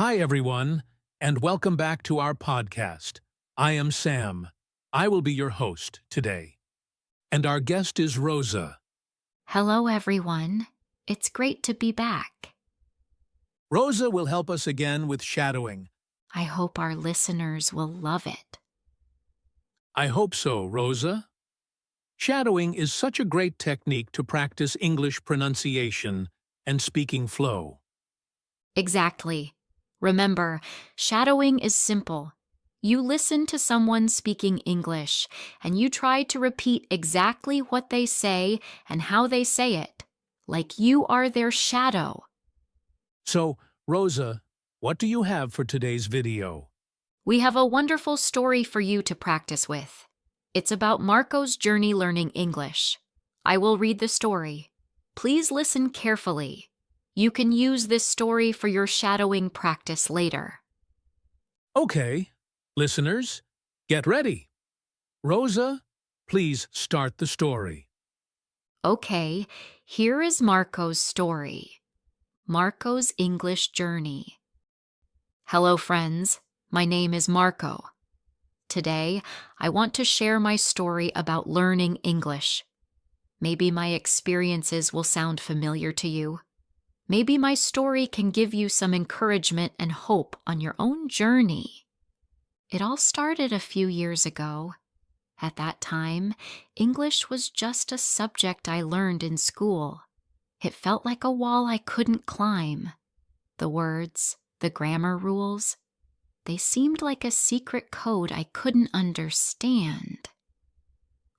Hi, everyone, and welcome back to our podcast. I am Sam. I will be your host today. And our guest is Rosa. Hello, everyone. It's great to be back. Rosa will help us again with shadowing. I hope our listeners will love it. I hope so, Rosa. Shadowing is such a great technique to practice English pronunciation and speaking flow. Exactly. Remember, shadowing is simple. You listen to someone speaking English, and you try to repeat exactly what they say and how they say it, like you are their shadow. So, Rosa, what do you have for today's video? We have a wonderful story for you to practice with. It's about Marco's journey learning English. I will read the story. Please listen carefully. You can use this story for your shadowing practice later. Okay, listeners, get ready. Rosa, please start the story. Okay, here is Marco's story. Marco's English journey. Hello, friends. My name is Marco. Today, I want to share my story about learning English. Maybe my experiences will sound familiar to you. Maybe my story can give you some encouragement and hope on your own journey. It all started a few years ago. At that time, English was just a subject I learned in school. It felt like a wall I couldn't climb. The words, the grammar rules, they seemed like a secret code I couldn't understand.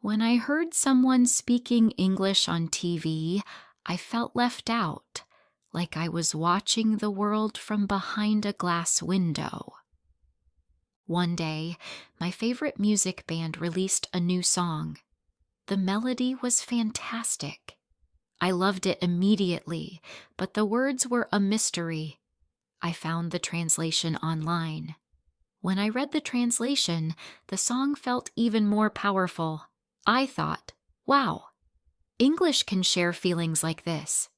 When I heard someone speaking English on TV, I felt left out, like I was watching the world from behind a glass window. One day, my favorite music band released a new song. The melody was fantastic. I loved it immediately, but the words were a mystery. I found the translation online. When I read the translation, the song felt even more powerful. I thought, wow, English can share feelings like this.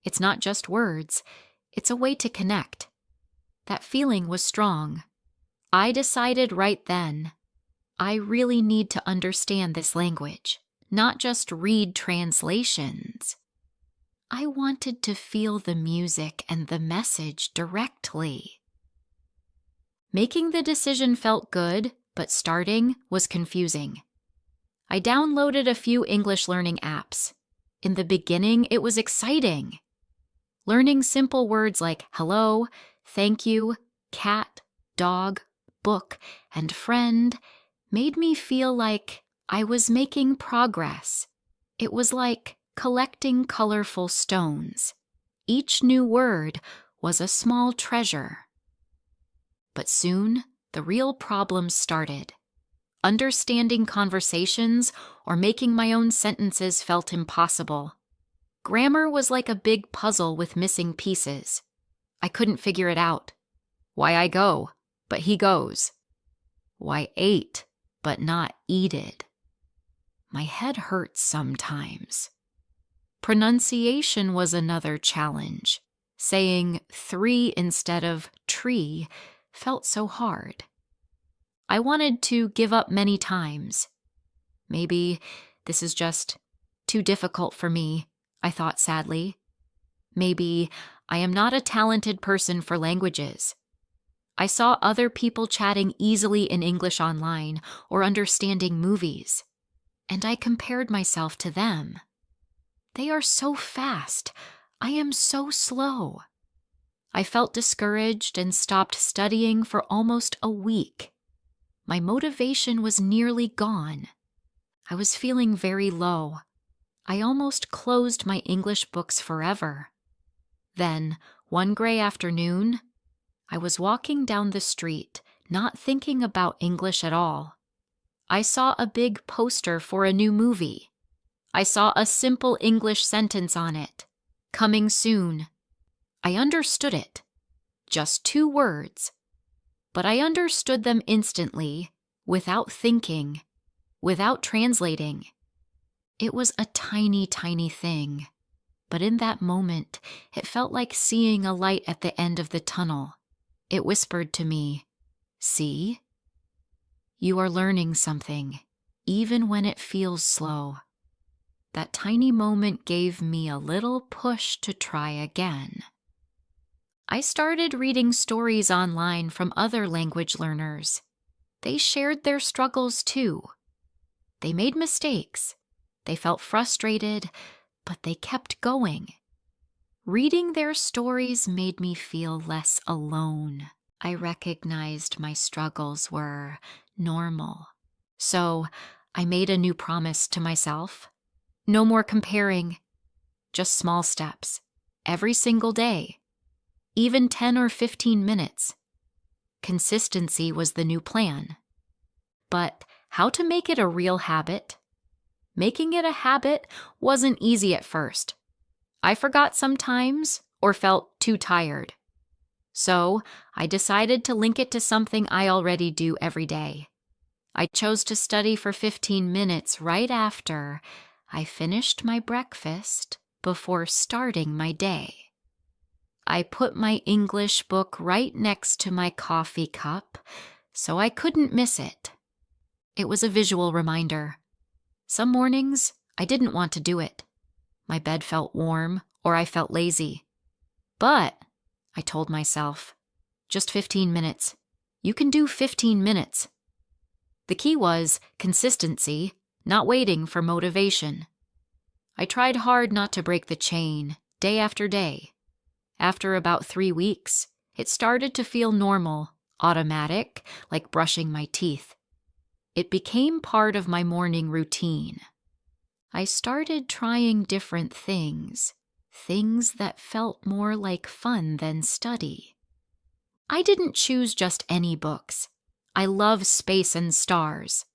It's not just words, it's a way to connect. That feeling was strong. I decided right then, I really need to understand this language, not just read translations. I wanted to feel the music and the message directly. Making the decision felt good, but starting was confusing. I downloaded a few English learning apps. In the beginning, it was exciting. Learning simple words like hello, thank you, cat, dog, book, and friend made me feel like I was making progress. It was like collecting colorful stones. Each new word was a small treasure. But soon, the real problems started. Understanding conversations or making my own sentences felt impossible. Grammar was like a big puzzle with missing pieces. I couldn't figure it out. Why I go, but he goes. Why ate, but not eated. My head hurts sometimes. Pronunciation was another challenge. Saying 3 instead of tree felt so hard. I wanted to give up many times. Maybe this is just too difficult for me, I thought sadly. Maybe I am not a talented person for languages. I saw other people chatting easily in English online or understanding movies, and I compared myself to them. They are so fast. I am so slow. I felt discouraged and stopped studying for almost a week. My motivation was nearly gone. I was feeling very low. I almost closed my English books forever. Then, one gray afternoon, I was walking down the street, not thinking about English at all. I saw a big poster for a new movie. I saw a simple English sentence on it, coming soon. I understood it. Just 2 words. But I understood them instantly, without thinking, without translating. It was a tiny, tiny thing, but in that moment, it felt like seeing a light at the end of the tunnel. It whispered to me, "See? You are learning something, even when it feels slow." That tiny moment gave me a little push to try again. I started reading stories online from other language learners. They shared their struggles too. They made mistakes. They felt frustrated, but they kept going. Reading their stories made me feel less alone. I recognized my struggles were normal. So I made a new promise to myself. No more comparing, just small steps, every single day, even 10 or 15 minutes. Consistency was the new plan. But how to make it a real habit? Making it a habit wasn't easy at first. I forgot sometimes or felt too tired. So I decided to link it to something I already do every day. I chose to study for 15 minutes right after I finished my breakfast before starting my day. I put my English book right next to my coffee cup so I couldn't miss it. It was a visual reminder. Some mornings, I didn't want to do it. My bed felt warm or I felt lazy. But, I told myself, just 15 minutes. You can do 15 minutes. The key was consistency, not waiting for motivation. I tried hard not to break the chain, day after day. After about 3 weeks, it started to feel normal, automatic, like brushing my teeth. It became part of my morning routine. I started trying different things that felt more like fun than study. I didn't choose just any books. I love space and stars.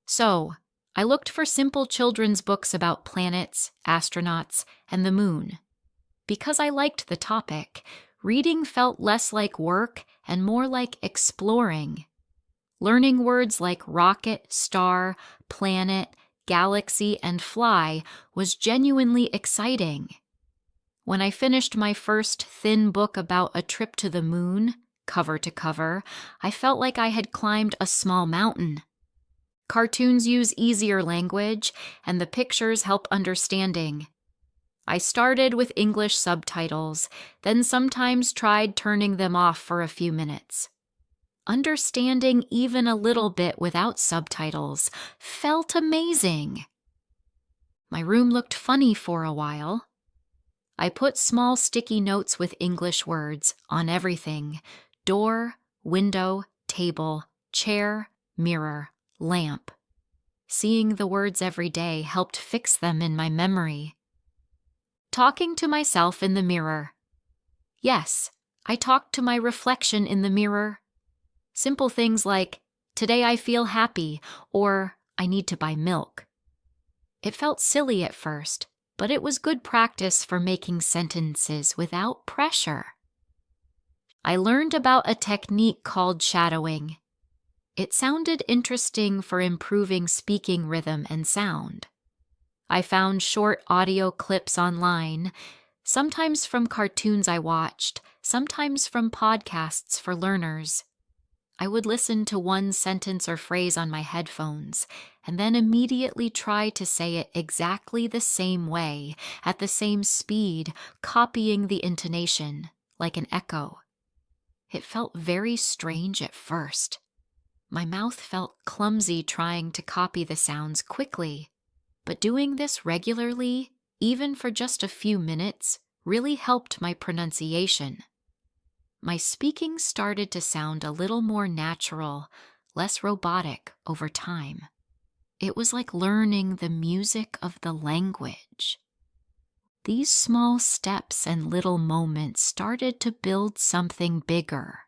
So, I looked for simple children's books about planets, astronauts, and the moon. Because I liked the topic, reading felt less like work and more like exploring. Learning words like rocket, star, planet, galaxy, and fly was genuinely exciting. When I finished my first thin book about a trip to the moon, cover to cover, I felt like I had climbed a small mountain. Cartoons use easier language, and the pictures help understanding. I started with English subtitles, then sometimes tried turning them off for a few minutes. Understanding even a little bit without subtitles felt amazing. My room looked funny for a while. I put small sticky notes with English words on everything: door, window, table, chair, mirror, lamp. Seeing the words every day helped fix them in my memory. Talking to myself in the mirror. Yes, I talked to my reflection in the mirror. Simple things like, "Today I feel happy," or "I need to buy milk." It felt silly at first, but it was good practice for making sentences without pressure. I learned about a technique called shadowing. It sounded interesting for improving speaking rhythm and sound. I found short audio clips online, sometimes from cartoons I watched, sometimes from podcasts for learners. I would listen to one sentence or phrase on my headphones, and then immediately try to say it exactly the same way, at the same speed, copying the intonation, like an echo. It felt very strange at first. My mouth felt clumsy trying to copy the sounds quickly, but doing this regularly, even for just a few minutes, really helped my pronunciation. My speaking started to sound a little more natural, less robotic over time. It was like learning the music of the language. These small steps and little moments started to build something bigger: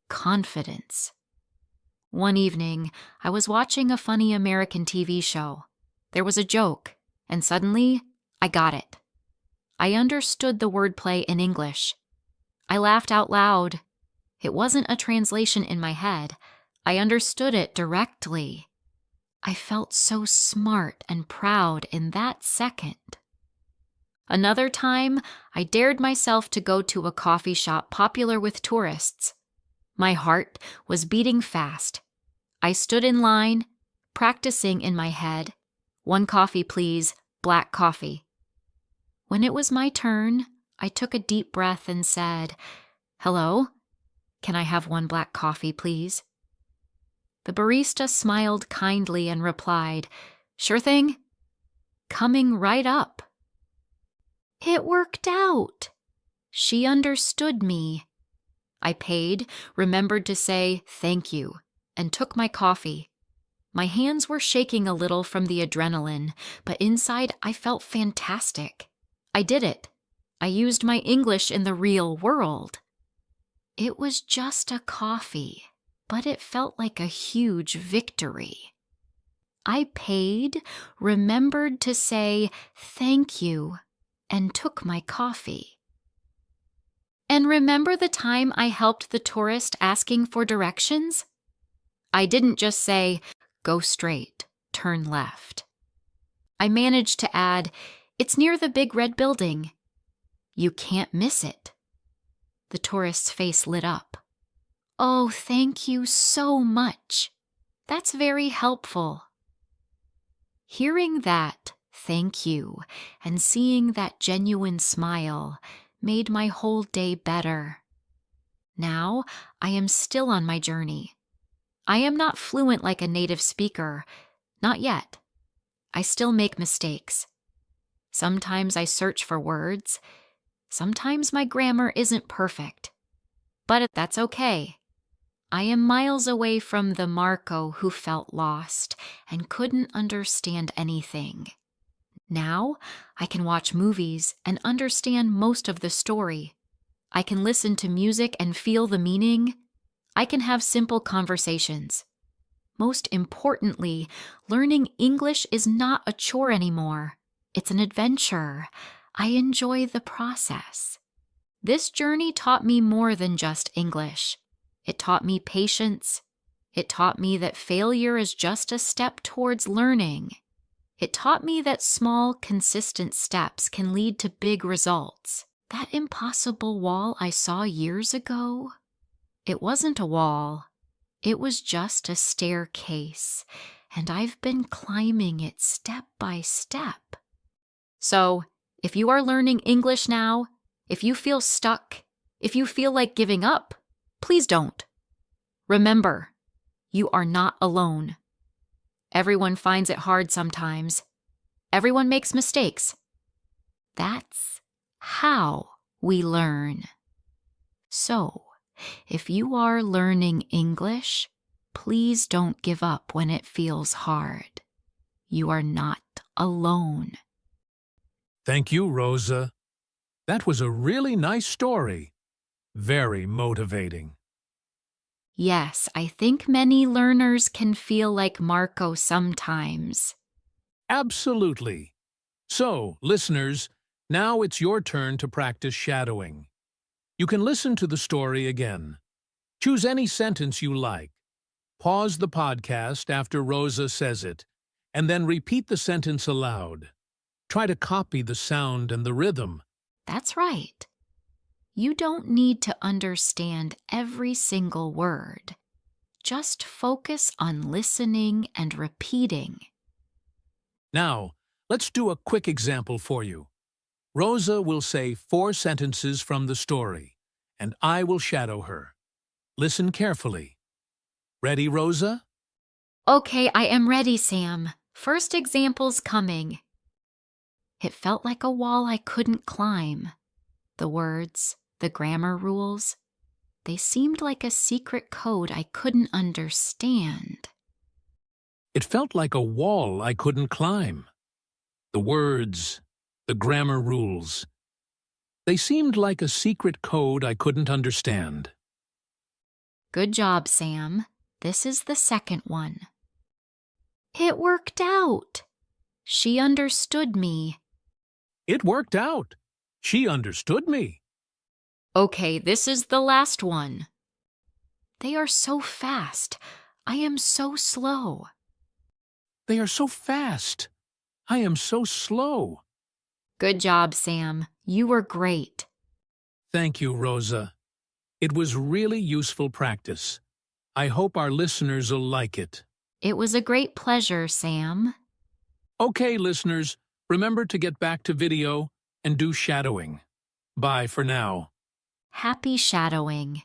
confidence. One evening, I was watching a funny American TV show. There was a joke, and suddenly, I got it. I understood the wordplay in English. I laughed out loud. It wasn't a translation in my head. I understood it directly. I felt so smart and proud in that second. Another time, I dared myself to go to a coffee shop popular with tourists. My heart was beating fast. I stood in line, practicing in my head, 1 coffee please, black coffee. When it was my turn, I took a deep breath and said, "Hello? Can I have 1 black coffee, please?" The barista smiled kindly and replied, "Sure thing. Coming right up." It worked out. She understood me. I paid, remembered to say thank you, and took my coffee. My hands were shaking a little from the adrenaline, but inside I felt fantastic. I did it. I used my English in the real world. It was just a coffee, but it felt like a huge victory. I paid, remembered to say thank you, and took my coffee. And remember the time I helped the tourist asking for directions? I didn't just say, "Go straight, turn left." I managed to add, "It's near the big red building. You can't miss it." The tourist's face lit up. "Oh, thank you so much. That's very helpful." Hearing that thank you and seeing that genuine smile made my whole day better. Now I am still on my journey. I am not fluent like a native speaker, not yet. I still make mistakes. Sometimes I search for words. Sometimes my grammar isn't perfect. But that's okay. I am miles away from the Marco who felt lost and couldn't understand anything. Now, I can watch movies and understand most of the story. I can listen to music and feel the meaning. I can have simple conversations. Most importantly, learning English is not a chore anymore. It's an adventure. I enjoy the process. This journey taught me more than just English. It taught me patience. It taught me that failure is just a step towards learning. It taught me that small, consistent steps can lead to big results. That impossible wall I saw years ago, it wasn't a wall. It was just a staircase, and I've been climbing it step by step. So, if you are learning English now, if you feel stuck, if you feel like giving up, please don't. Remember, you are not alone. Everyone finds it hard sometimes. Everyone makes mistakes. That's how we learn. So, if you are learning English, please don't give up when it feels hard. You are not alone. Thank you, Rosa. That was a really nice story. Very motivating. Yes, I think many learners can feel like Marco sometimes. Absolutely. So, listeners, now it's your turn to practice shadowing. You can listen to the story again. Choose any sentence you like. Pause the podcast after Rosa says it, and then repeat the sentence aloud. Try to copy the sound and the rhythm. That's right. You don't need to understand every single word. Just focus on listening and repeating. Now, let's do a quick example for you. Rosa will say 4 sentences from the story, and I will shadow her. Listen carefully. Ready, Rosa? Okay, I am ready, Sam. First example's coming. It felt like a wall I couldn't climb. The words, the grammar rules, they seemed like a secret code I couldn't understand. It felt like a wall I couldn't climb. The words, the grammar rules, they seemed like a secret code I couldn't understand. Good job, Sam. This is the second one. It worked out. She understood me. It worked out. She understood me. Okay, this is the last one. They are so fast. I am so slow. They are so fast. I am so slow. Good job, Sam. You were great. Thank you, Rosa. It was really useful practice. I hope our listeners will like it. It was a great pleasure, Sam. Okay, listeners, remember to get back to video and do shadowing. Bye for now. Happy shadowing.